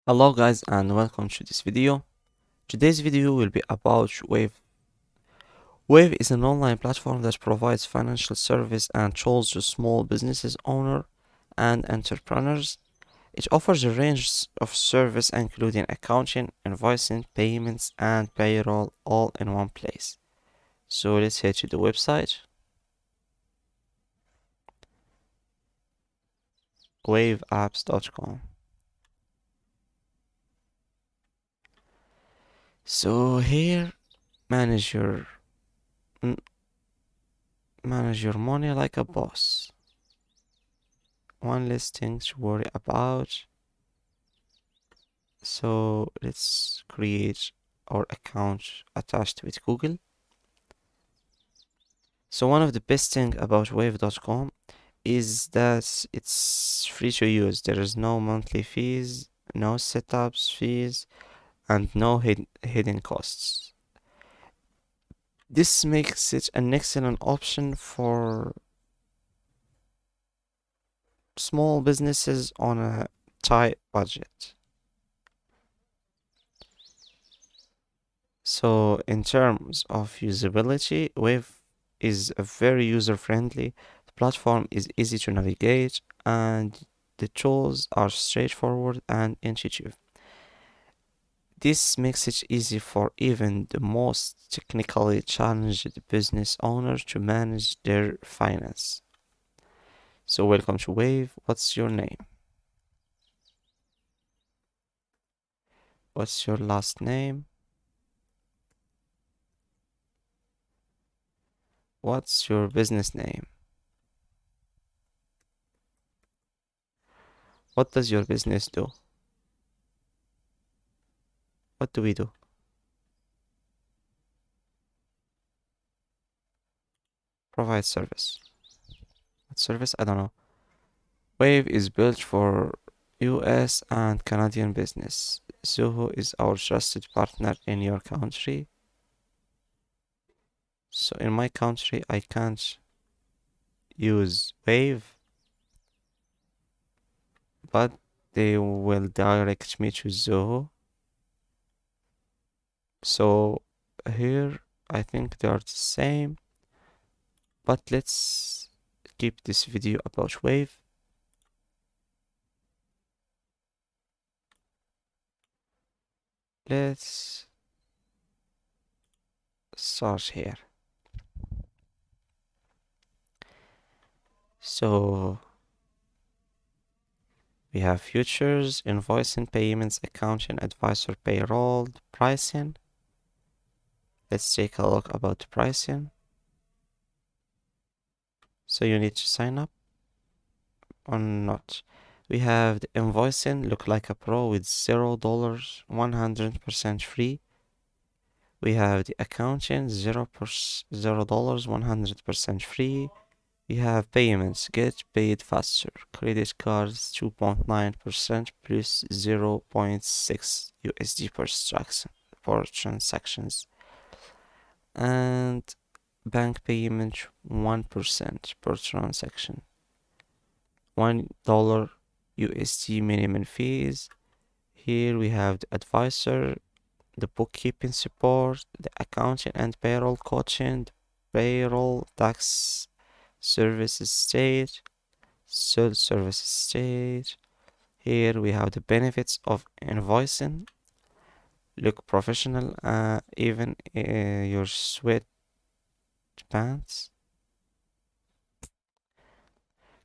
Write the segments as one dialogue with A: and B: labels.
A: Hello guys and welcome to this video. Today's video will be about Wave. Wave is an online platform that provides financial service and tools to small businesses owner and entrepreneurs. It offers a range of service including accounting, invoicing, payments and payroll all in one place. So let's head to the website waveapps.com. So here manage your manage your money like a boss. One less thing to worry about. So let's create our account attached with Google. So one of the best thing about wave.com is that it's free to use. There is no monthly fees, no setups fees, and no hidden costs. This makes it an excellent option for small businesses on a tight budget. So in terms of usability, Wave is a very user-friendly. The platform is easy to navigate and the tools are straightforward and intuitive. This makes it easy for even the most technically challenged business owners to manage their finance. So welcome to Wave. What's your name? What's your last name? What's your business name? What does your business do? What do we do? Provide service. What service? I don't know. Wave is built for US and Canadian business. Zoho is our trusted partner in your country. So in my country, I can't use Wave, but they will direct me to Zoho. So here, I think they are the same, but let's keep this video about Wave. Let's start here. So we have futures, invoicing, payments, accounting, advisor, payroll, pricing. Let's take a look about the pricing. So you need to sign up or not. We have the invoicing, look like a pro with $0, 100% free. We have the accounting, $0, 100% free. We have payments, get paid faster. Credit cards, 2.9% plus 0.6 USD per transactions. And bank payment, 1% per transaction. $1 USD minimum fees. Here we have the advisor, the bookkeeping support, the accounting and payroll coaching, the payroll tax services stage, services stage. Here we have the benefits of invoicing. Look professional, even your sweatpants.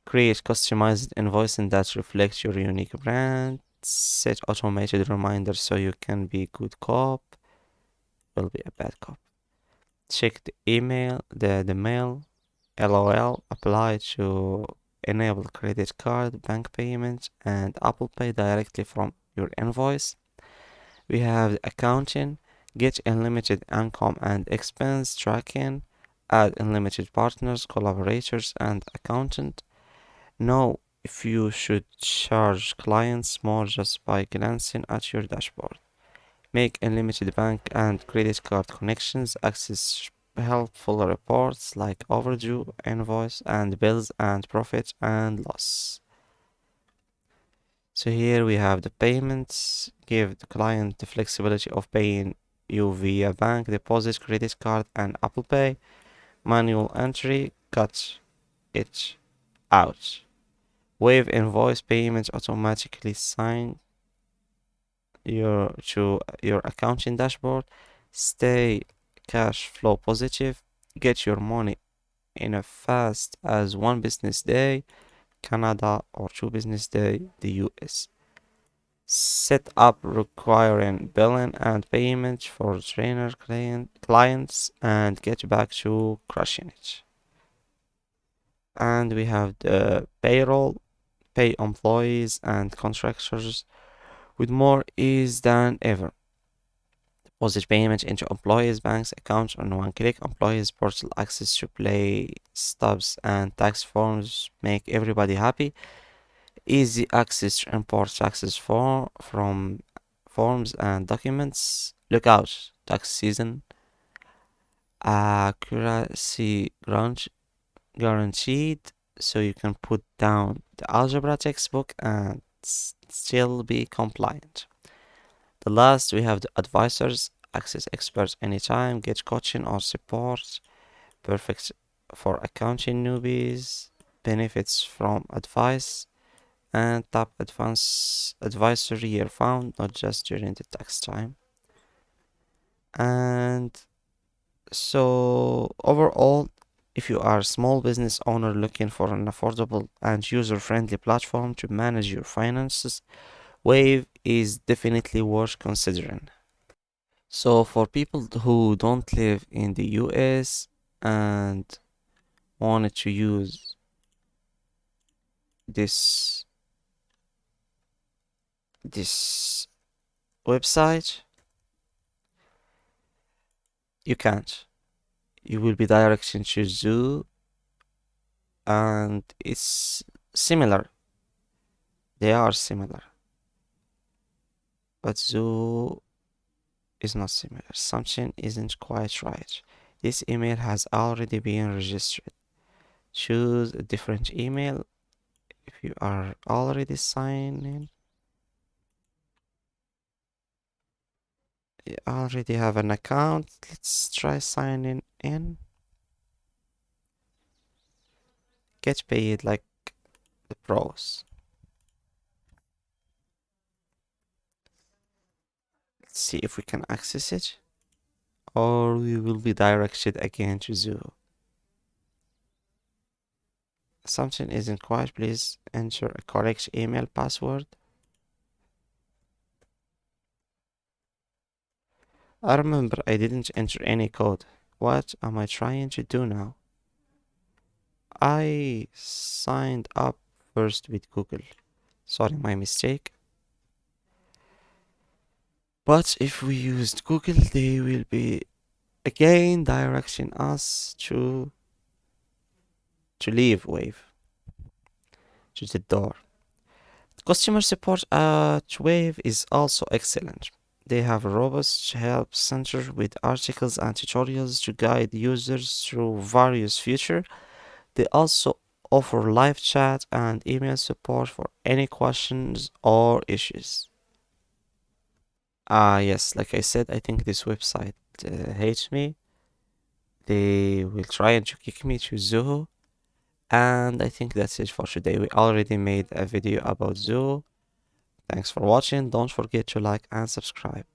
A: Create customized invoicing that reflects your unique brand. Set automated reminders so you can be good cop. Will be a bad cop. Check the email, the mail. LOL. Apply to enable credit card, bank payments, and Apple Pay directly from your invoice. We have accounting. Get unlimited income and expense tracking. Add unlimited partners, collaborators, and accountant. Know if you should charge clients more just by glancing at your dashboard. Make unlimited bank and credit card connections. Access helpful reports like overdue, invoice, and bills and profit and loss. So here we have the payments, give the client the flexibility of paying you via bank deposit, credit card, and Apple Pay. Manual entry, cut it out. Wave invoice payments automatically sign your accounting dashboard. Stay cash flow positive. Get your money in as fast as one business day, Canada, or 2 business day, the US. Set up requiring billing and payment for trainer clients and get back to crushing it. And we have the payroll, pay employees and contractors with more ease than ever. Deposit payment into employees' banks accounts on one click. Employees' portal access to play stubs and tax forms make everybody happy. Easy access to import taxes from forms and documents. Look out, tax season. Accuracy guaranteed, so you can put down the algebra textbook and still be compliant. The last, we have the advisors, access experts anytime, get coaching or support, perfect for accounting newbies, benefits from advice, and top advanced advisory year found, not just during the tax time. And so overall, if you are a small business owner looking for an affordable and user-friendly platform to manage your finances, Wave is definitely worth considering. So for people who don't live in the US and wanted to use this this website, you can't. You will be directed to Zoo, and it's similar. They are similar, but Zoo is not similar. Something isn't quite right. This email has already been registered. Choose a different email if you are already signed in. You already have an account. Let's try signing in. Get paid like the pros. Let's see if we can access it, or we will be directed again to Zoo. Something isn't quite. Please enter a correct email password. I remember I didn't enter any code. What am I trying to do now? I signed up first with Google. Sorry, my mistake. But if we used Google, they will be again directing us to leave Wave, to the door. Customer support at Wave is also excellent. They have a robust help center with articles and tutorials to guide users through various features. They also offer live chat and email support for any questions or issues. Yes, like I said, I think this website hates me. They will try to kick me to Zoho. And I think that's it for today. We already made a video about Zoho. Thanks for watching. Don't forget to like and subscribe.